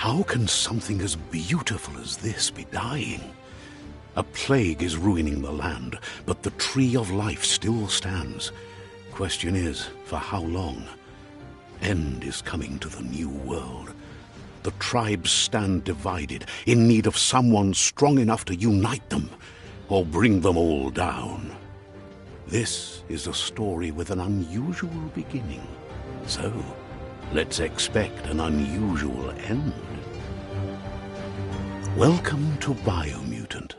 How can something as beautiful as this be dying? A plague is ruining the land, but the tree of life still stands. Question is, for how long? End is coming to the new world. The tribes stand divided, in need of someone strong enough to unite them, or bring them all down. This is a story with an unusual beginning. So, let's expect an unusual end. Welcome to Biomutant.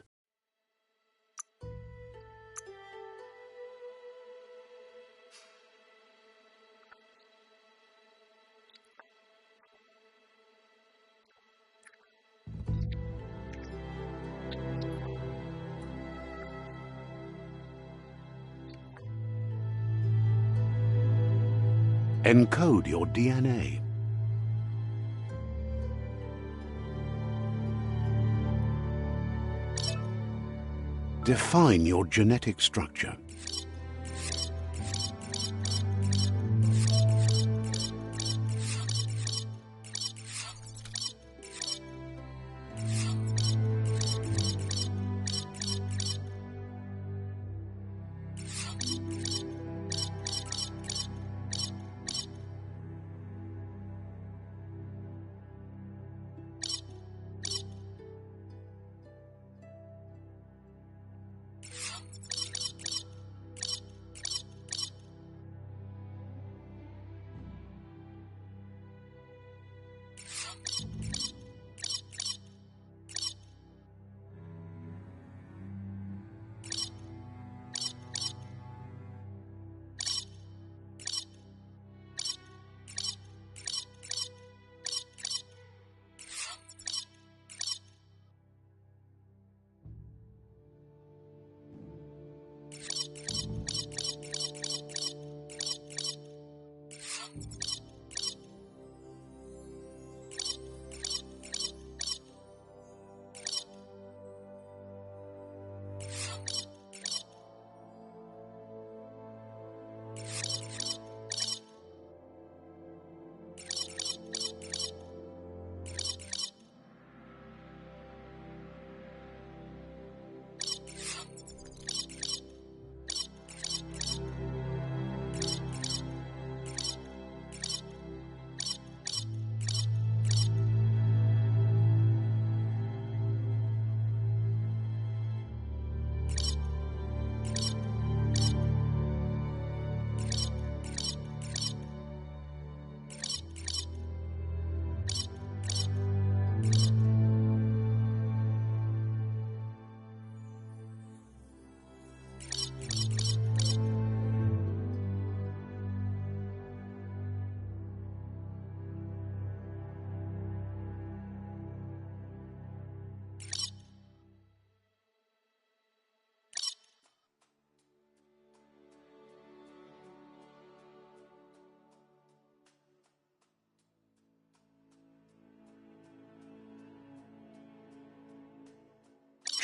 Encode your DNA. Define your genetic structure.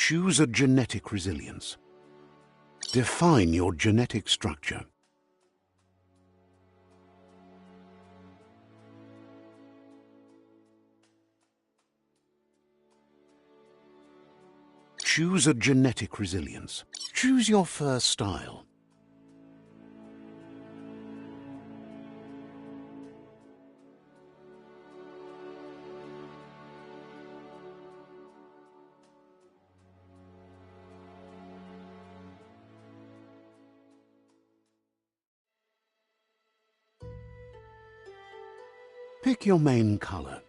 Choose a genetic resilience. Define your genetic structure. Choose a genetic resilience. Choose your first style. Pick your main color.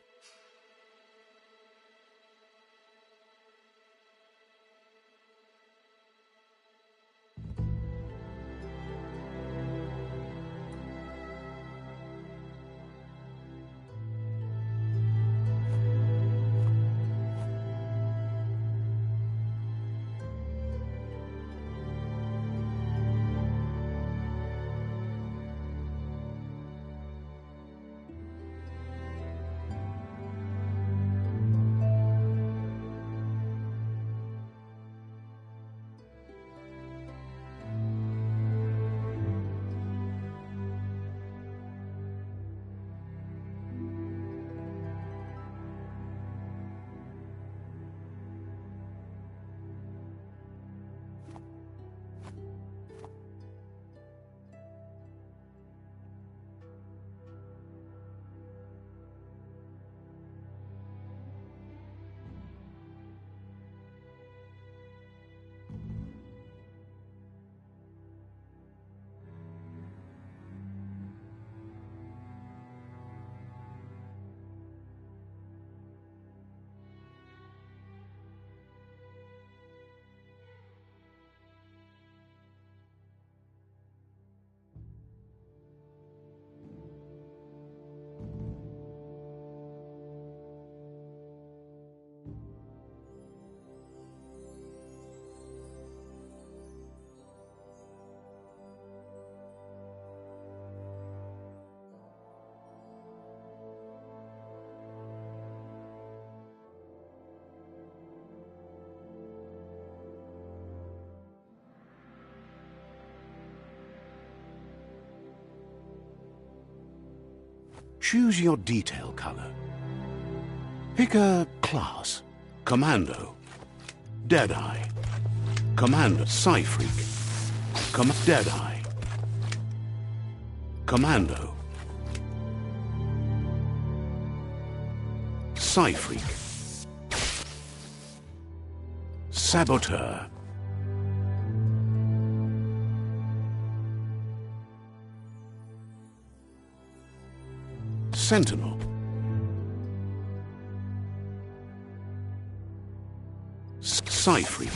Choose your detail color. Pick a class. Commando. Deadeye. Commander. Psy-Freak. Deadeye. Commando. Psy-Freak. Saboteur. Sentinel. Psy-Freak.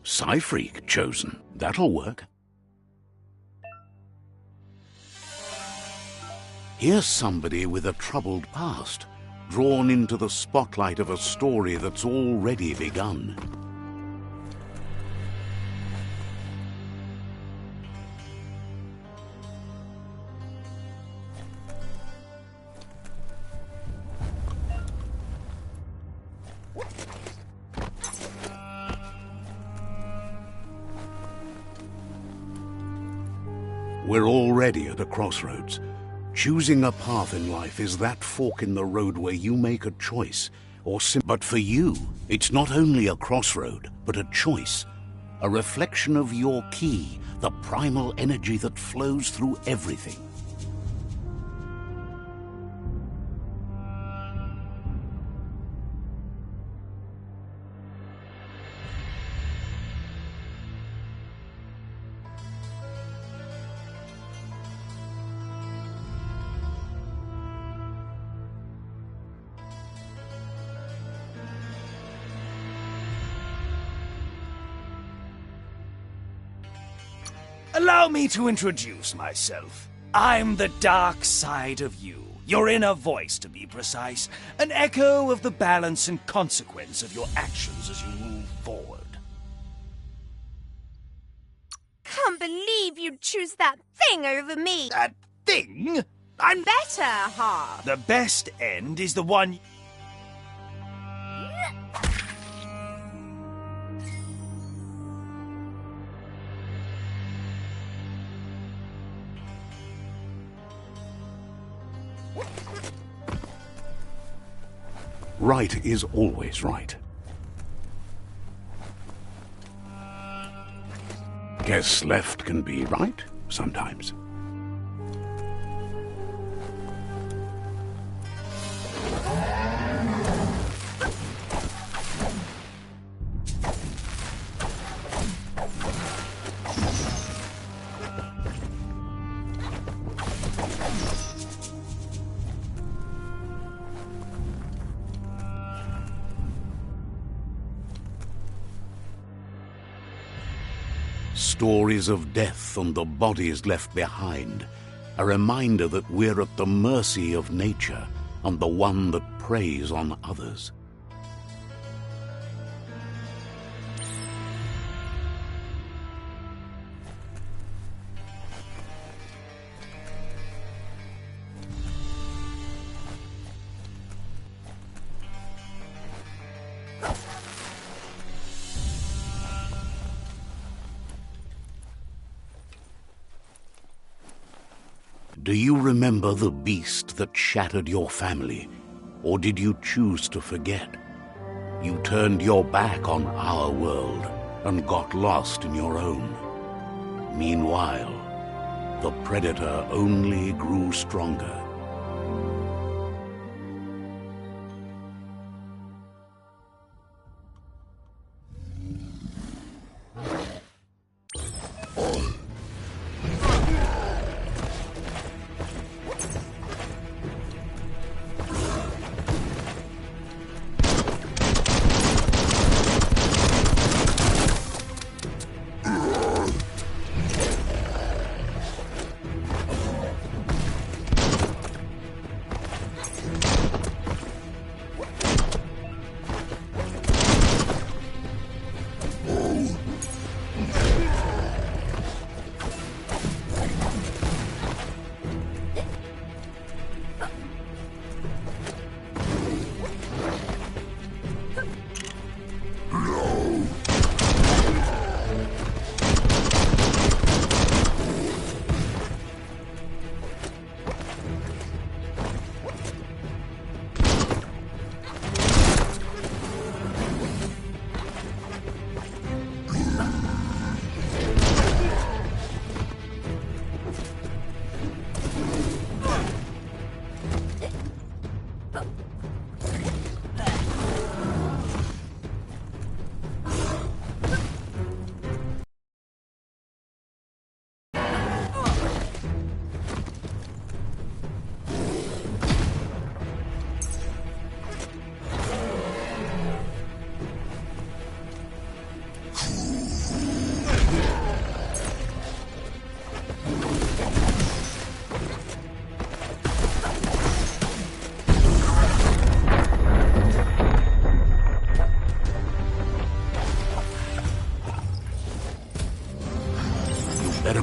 Psy-Freak chosen. That'll work. Here's somebody with a troubled past, drawn into the spotlight of a story that's already begun. We're already at a crossroads. Choosing a path in life is that fork in the road where you make a choice, but for you, it's not only a crossroad, but a choice, a reflection of your key, the primal energy that flows through everything. Allow me to introduce myself. I'm the dark side of you, your inner voice to be precise, an echo of the balance and consequence of your actions as you move forward. Can't believe you'd choose that thing over me. That thing? I'm Better half. the best end is the one... Right is always right. Guess left can be right sometimes. Stories of death and the bodies left behind, a reminder that we're at the mercy of nature and the one that preys on others. Do you remember the beast that shattered your family, or did you choose to forget? You turned your back on our world and got lost in your own. Meanwhile, the predator only grew stronger.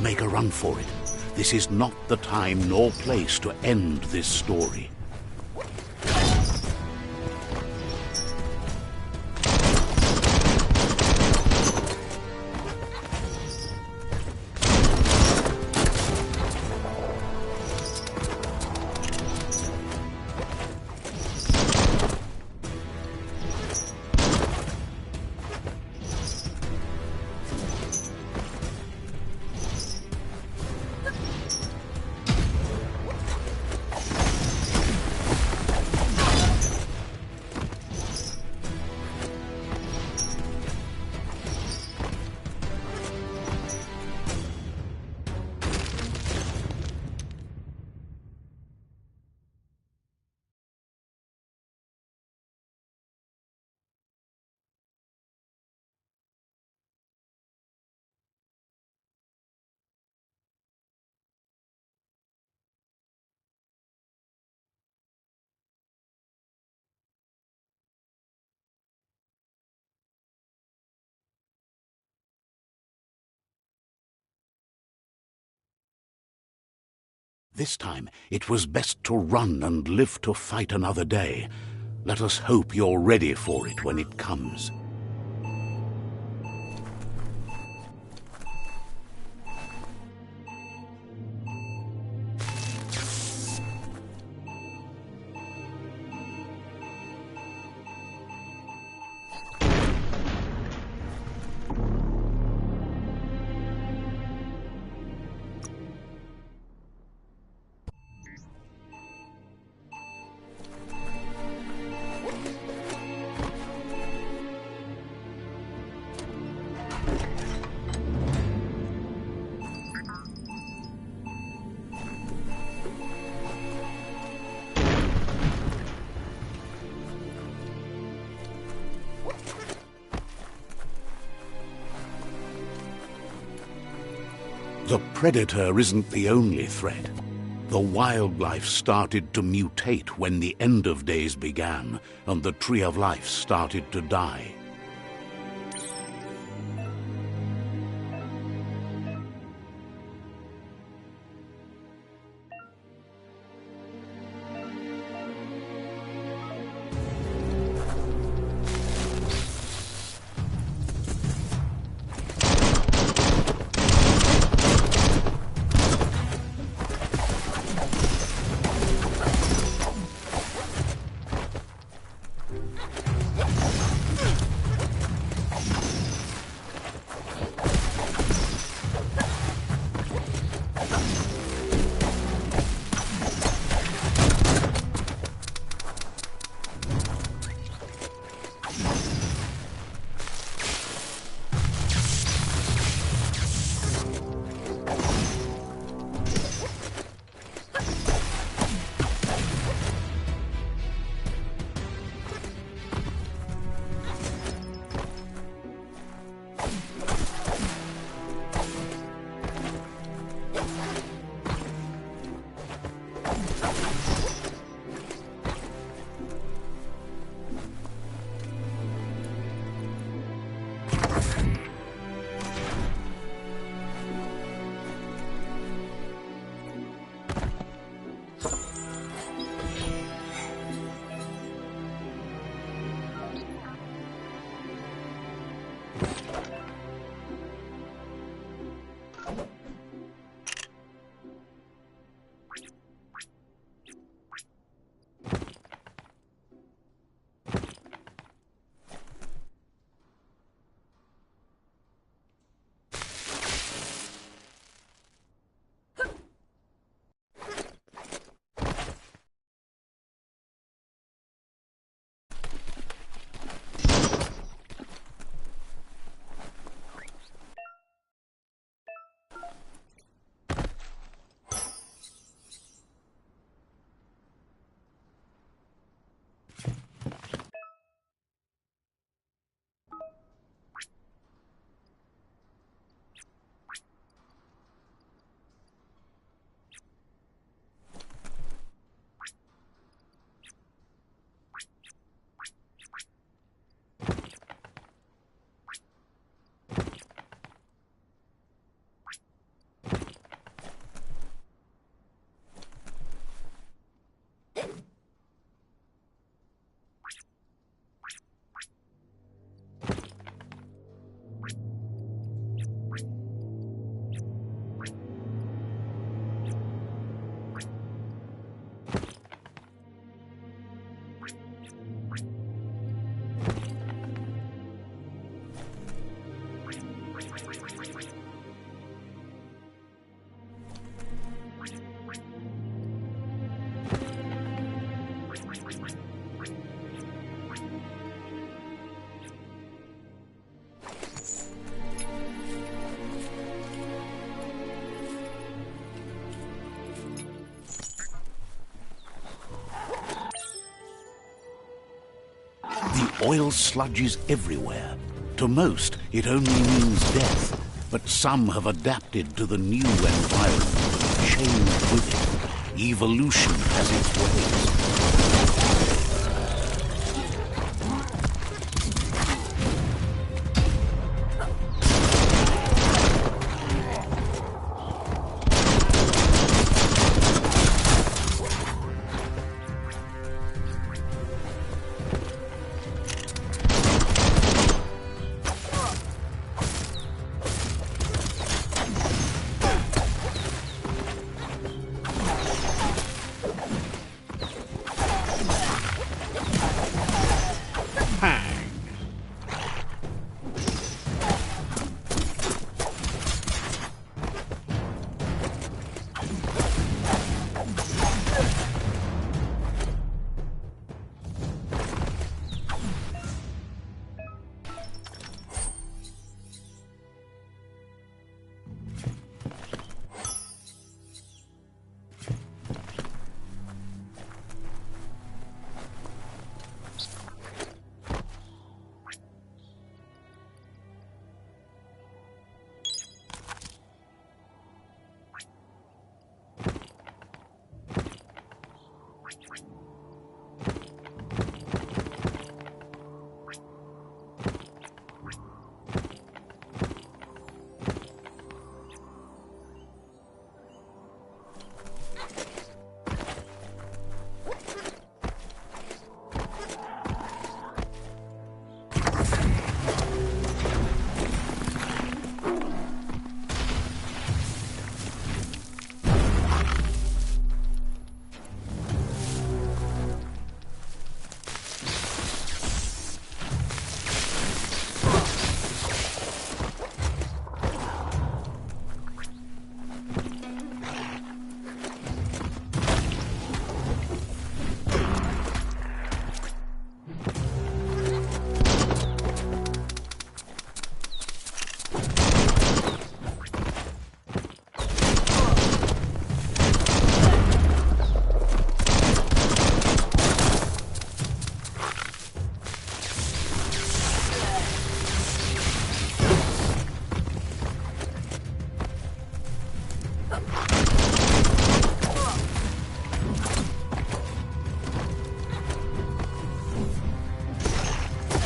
make a run for it. This is not the time nor place to end this story. This time, it was best to run and live to fight another day. Let us hope you're ready for it when it comes. The predator isn't the only threat. The wildlife started to mutate when the end of days began, and the tree of life started to die. The oil sludges everywhere. To most, it only means death, but some have adapted to the new environment and changed with it. Evolution has its ways.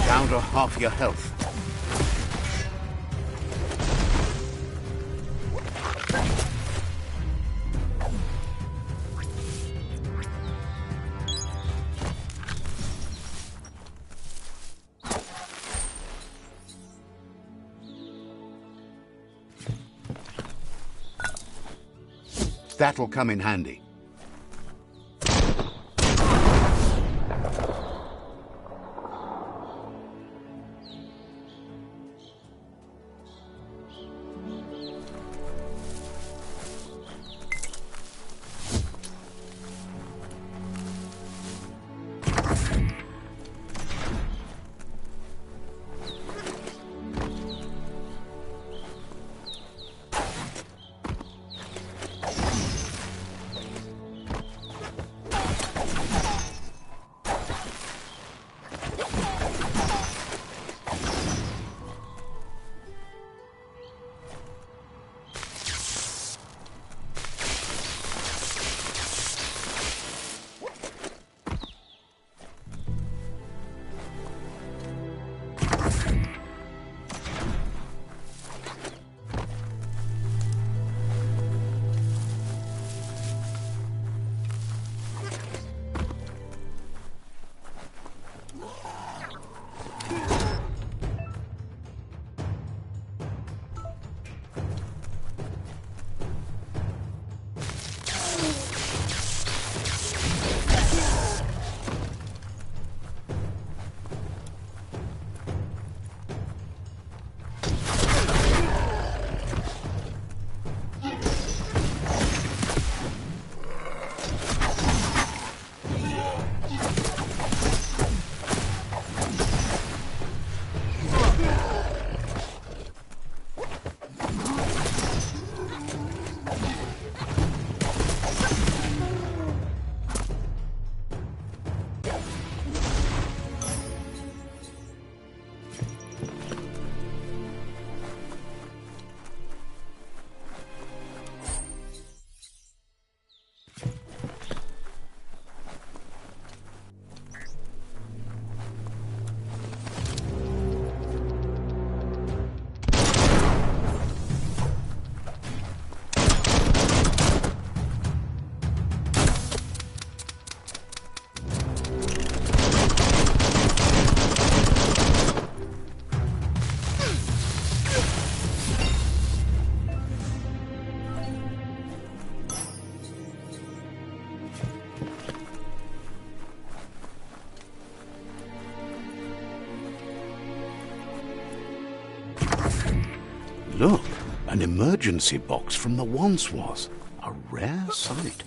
Down to half your health. That'll come in handy. Look, an emergency box from the once was. A rare sight.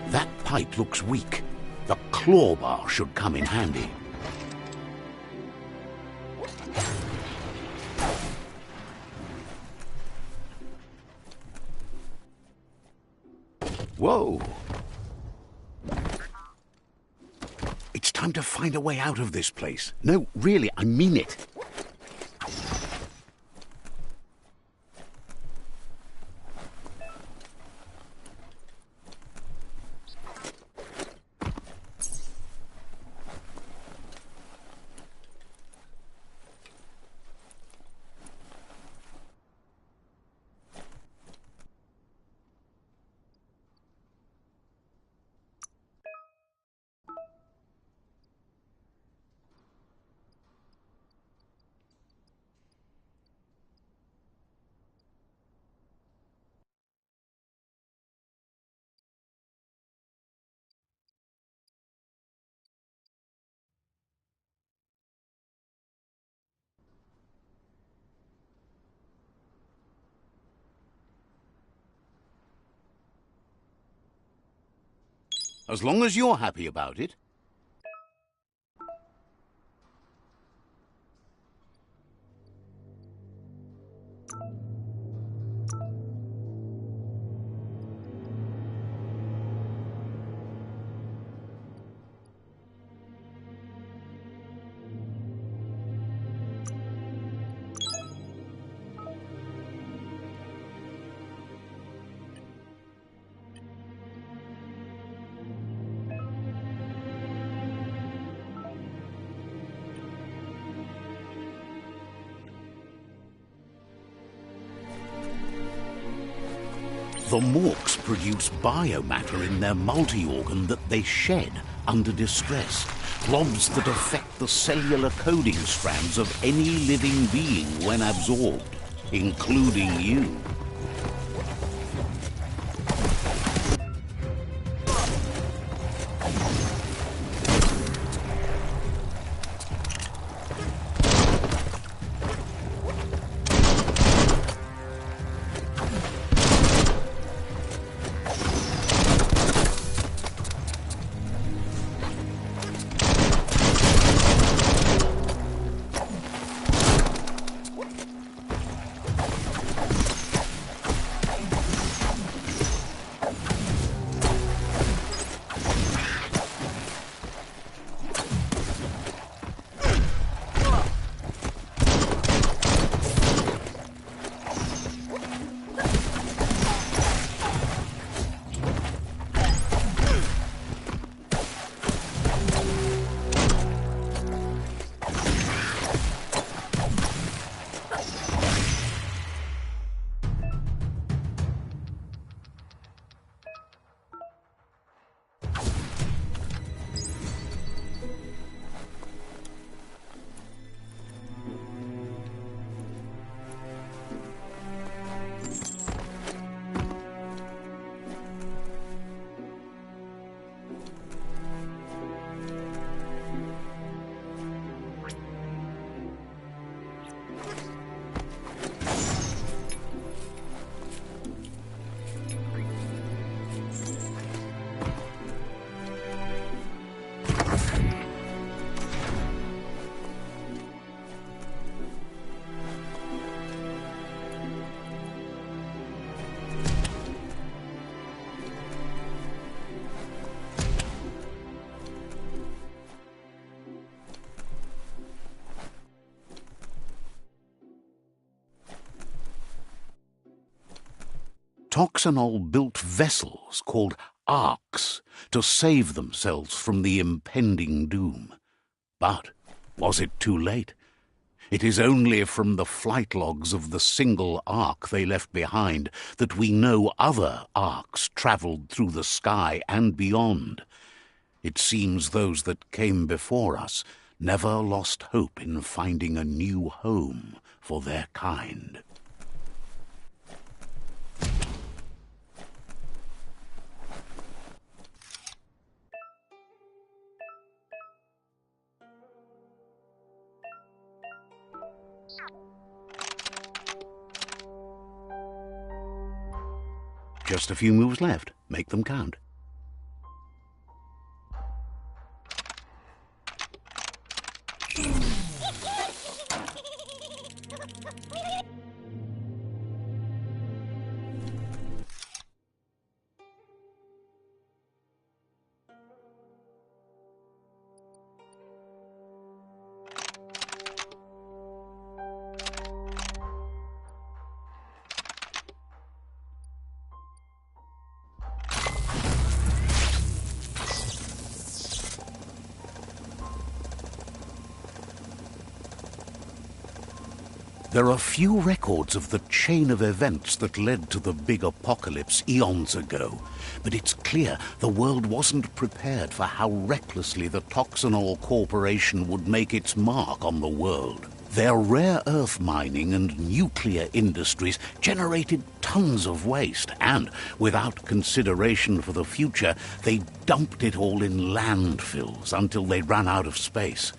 That pipe looks weak. The claw bar should come in handy. Whoa! It's time to find a way out of this place. No, really, I mean it. As long as you're happy about it. The Morks produce biomatter in their multi-organ that they shed under distress. Blobs that affect the cellular coding strands of any living being when absorbed, including you. Toxanol built vessels called arks to save themselves from the impending doom. But was it too late? It is only from the flight logs of the single ark they left behind that we know other arks travelled through the sky and beyond. It seems those that came before us never lost hope in finding a new home for their kind. Just a few moves left. Make them count. There are few records of the chain of events that led to the big apocalypse eons ago, but it's clear the world wasn't prepared for how recklessly the Toxanol Corporation would make its mark on the world. Their rare earth mining and nuclear industries generated tons of waste, and, without consideration for the future, they dumped it all in landfills until they ran out of space.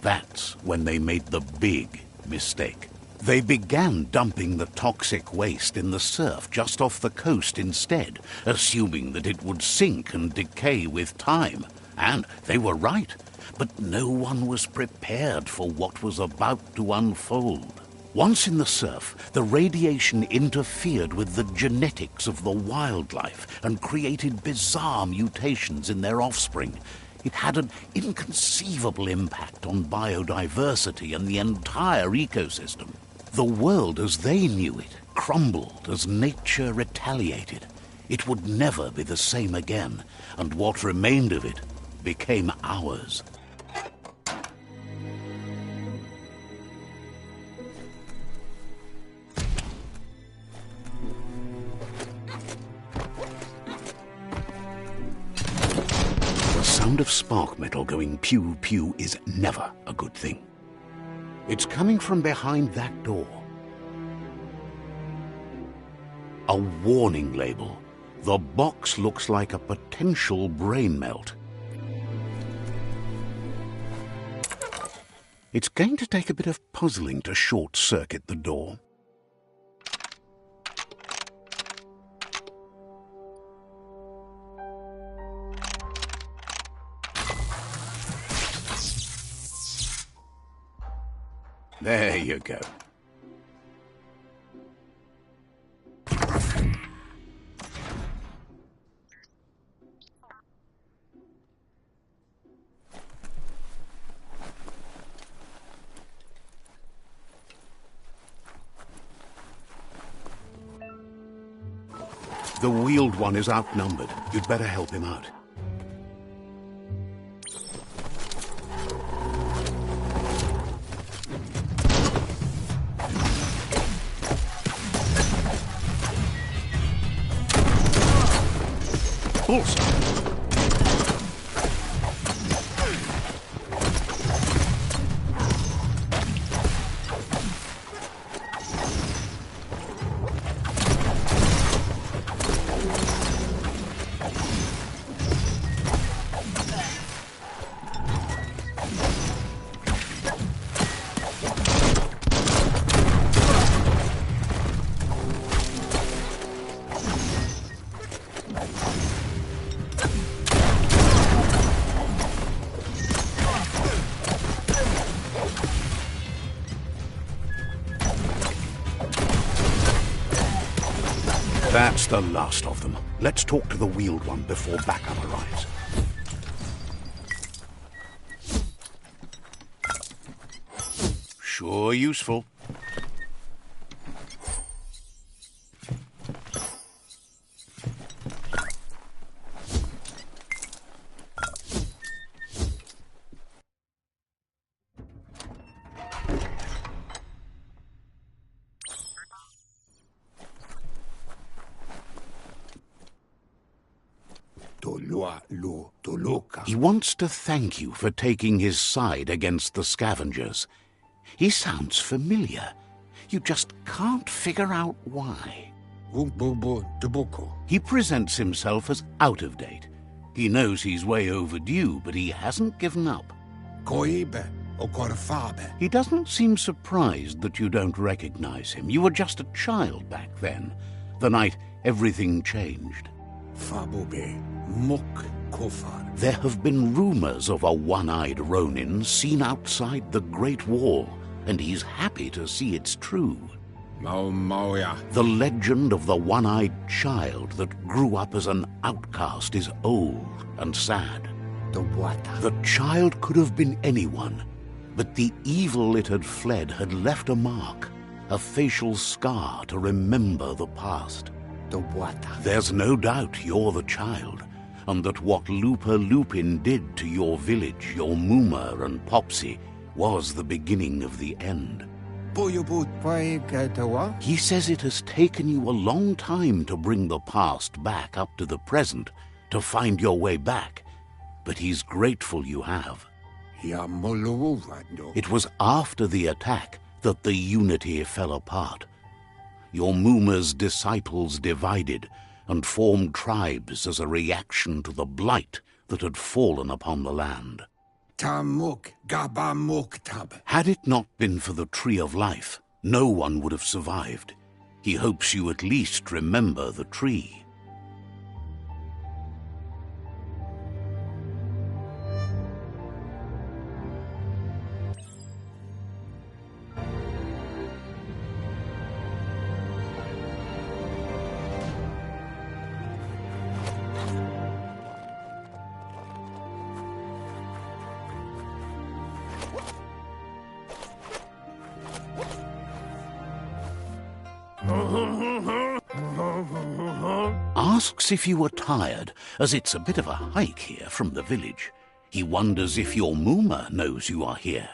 That's when they made the big mistake. They began dumping the toxic waste in the surf just off the coast instead, assuming that it would sink and decay with time. And they were right, but no one was prepared for what was about to unfold. Once in the surf, the radiation interfered with the genetics of the wildlife and created bizarre mutations in their offspring. It had an inconceivable impact on biodiversity and the entire ecosystem. The world as they knew it crumbled as nature retaliated. It would never be the same again, and what remained of it became ours. The sound of spark metal going pew-pew is never a good thing. It's coming from behind that door. A warning label. The box looks like a potential brain melt. It's going to take a bit of puzzling to short-circuit the door. There you go. The wheeled one is outnumbered. You'd better help him out. Bullseye. That's the last of them. Let's talk to the wheeled one before backup arrives. Sure useful. He wants to thank you for taking his side against the scavengers. He sounds familiar. You just can't figure out why. He presents himself as out of date. He knows he's way overdue, but he hasn't given up. He doesn't seem surprised that you don't recognize him. You were just a child back then, the night everything changed. There have been rumors of a one-eyed Ronin seen outside the Great Wall, and he's happy to see it's true. The legend of the one-eyed child that grew up as an outcast is old and sad. The child could have been anyone, but the evil it had fled had left a mark, a facial scar to remember the past. There's no doubt you're the child, and that what Lupa Lupin did to your village, your Muma and Popsy, was the beginning of the end. He says it has taken you a long time to bring the past back up to the present, to find your way back, but he's grateful you have. It was after the attack that the unity fell apart. Your Muma's disciples divided and formed tribes as a reaction to the blight that had fallen upon the land. Had it not been for the Tree of Life, no one would have survived. He hopes you at least remember the tree. Asks if you were tired, as it's a bit of a hike here from the village. He wonders if your Muma knows you are here.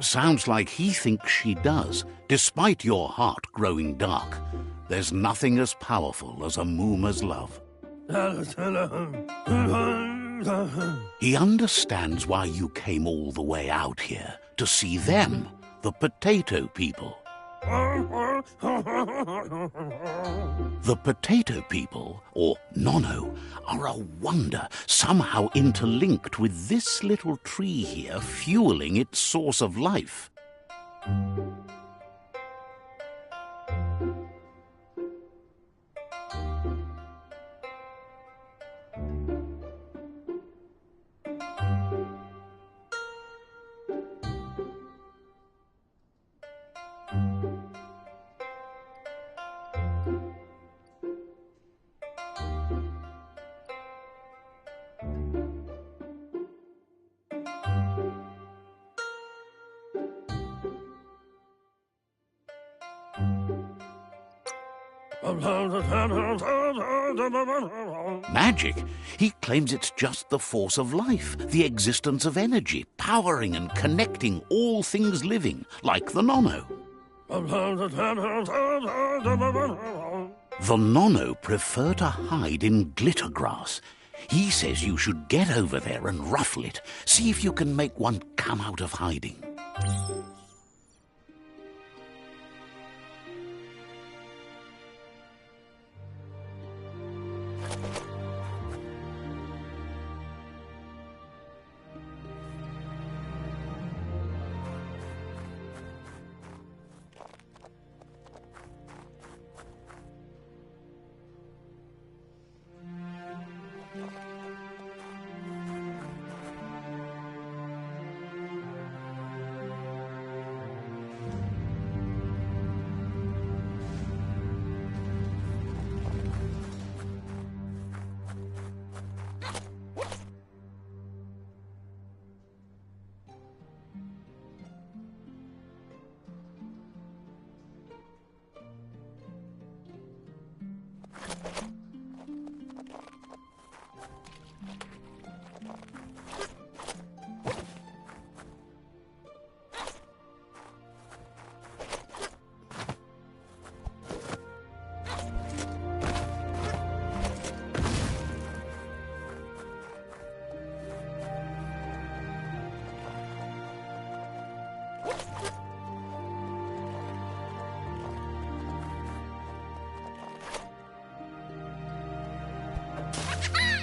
Sounds like he thinks she does, despite your heart growing dark. There's nothing as powerful as a Muma's love. He understands why you came all the way out here, to see them, the potato people. The potato people, or Nono, are a wonder, somehow interlinked with this little tree here fueling its source of life. Magic? He claims it's just the force of life, the existence of energy, powering and connecting all things living, like the nono. The nono prefer to hide in glitter grass. He says you should get over there and ruffle it. See if you can make one come out of hiding.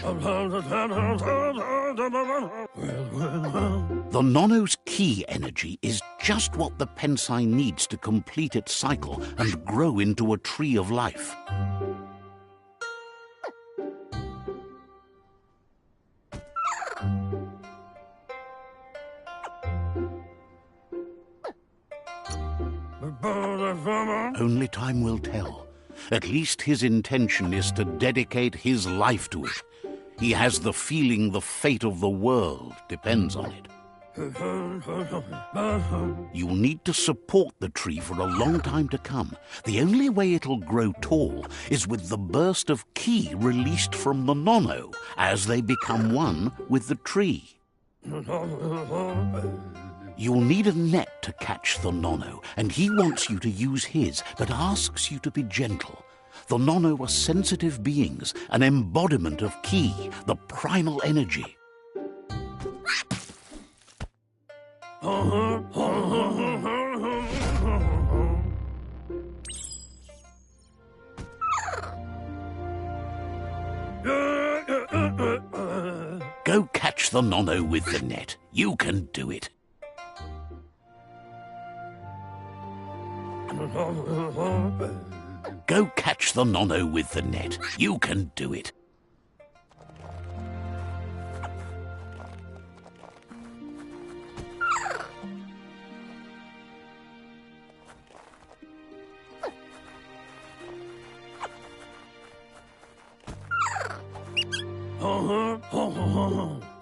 The nono's key energy is just what the pensai needs to complete its cycle and grow into a tree of life. Only time will tell. At least his intention is to dedicate his life to it. He has the feeling the fate of the world depends on it. You'll need to support the tree for a long time to come. The only way it'll grow tall is with the burst of ki released from the nono as they become one with the tree. You'll need a net to catch the nono, and he wants you to use his, but asks you to be gentle. The nono are sensitive beings, an embodiment of ki, the primal energy. Go catch the nono with the net. You can do it. Go catch the nono with the net. You can do it.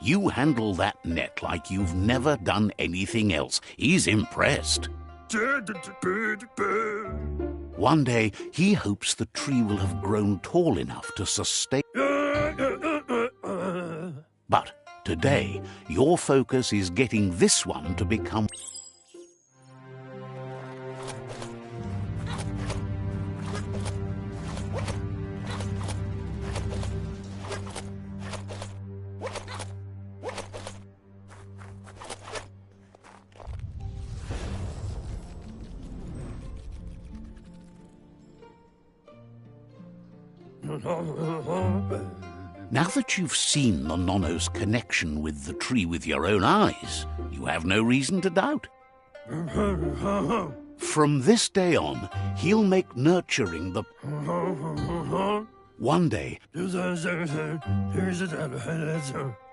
You handle that net like you've never done anything else. He's impressed. One day, he hopes the tree will have grown tall enough to sustain. But today, your focus is getting this one to become. Now that you've seen the nono's connection with the tree with your own eyes, you have no reason to doubt. From this day on, he'll make nurturing the... One day,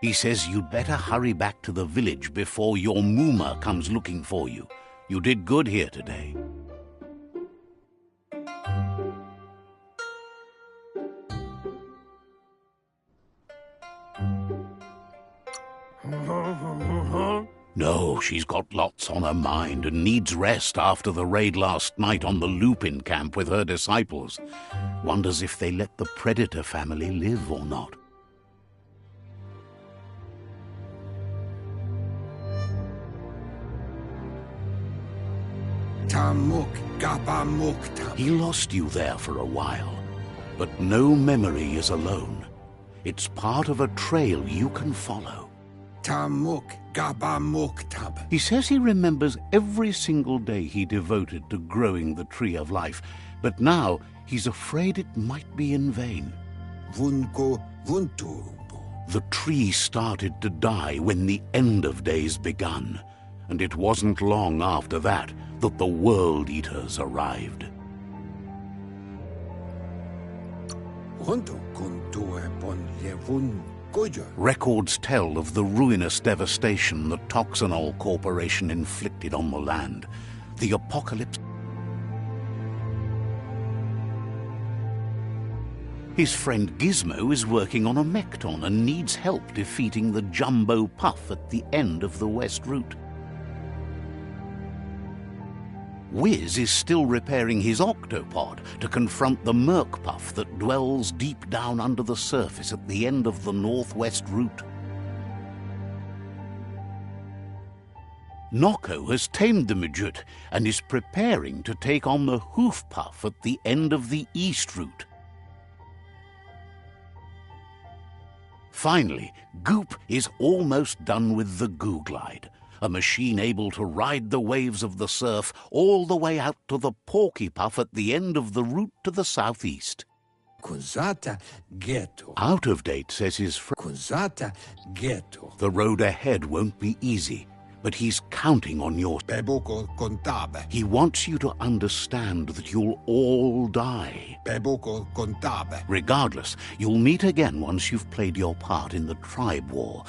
he says you'd better hurry back to the village before your Muma comes looking for you. You did good here today. No, she's got lots on her mind and needs rest after the raid last night on the Lupin camp with her disciples. Wonders if they let the Predator family live or not. He lost you there for a while, but no memory is alone. It's part of a trail you can follow. He says he remembers every single day he devoted to growing the Tree of Life, but now he's afraid it might be in vain. The tree started to die when the end of days begun, and it wasn't long after that that the World Eaters arrived. Records tell of the ruinous devastation the Toxanol Corporation inflicted on the land. The apocalypse. His friend Gizmo is working on a Mekton and needs help defeating the Jumbo Puff at the end of the West Route. Wiz is still repairing his octopod to confront the Merc Puff that dwells deep down under the surface at the end of the Northwest Route. Nocco has tamed the Midget and is preparing to take on the Hoof Puff at the end of the East Route. Finally, Goop is almost done with the Goo Glide, a machine able to ride the waves of the surf all the way out to the Porky Puff at the end of the route to the southeast. Out of date, says his friend. The road ahead won't be easy, but he's counting on your... He wants you to understand that you'll all die. Regardless, you'll meet again once you've played your part in the tribe war.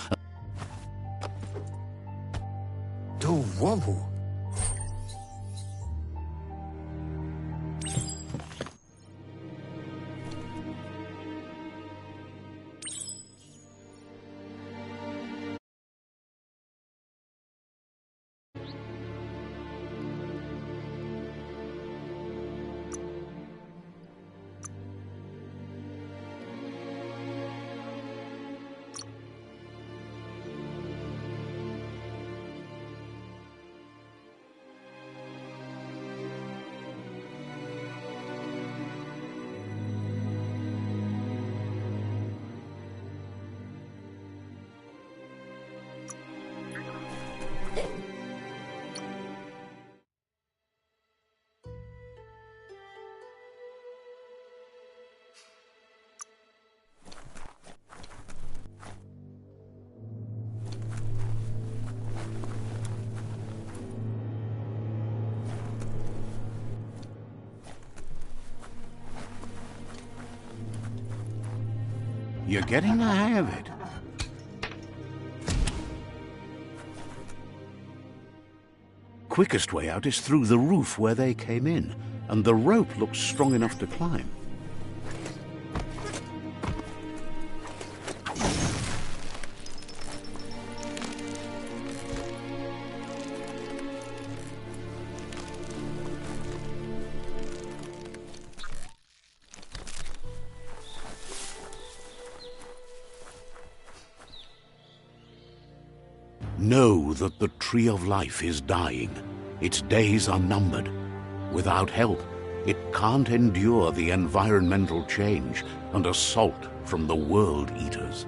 You're getting the hang of it. Quickest way out is through the roof where they came in, and the rope looks strong enough to climb. Know that the Tree of Life is dying. Its days are numbered. Without help, it can't endure the environmental change and assault from the World Eaters.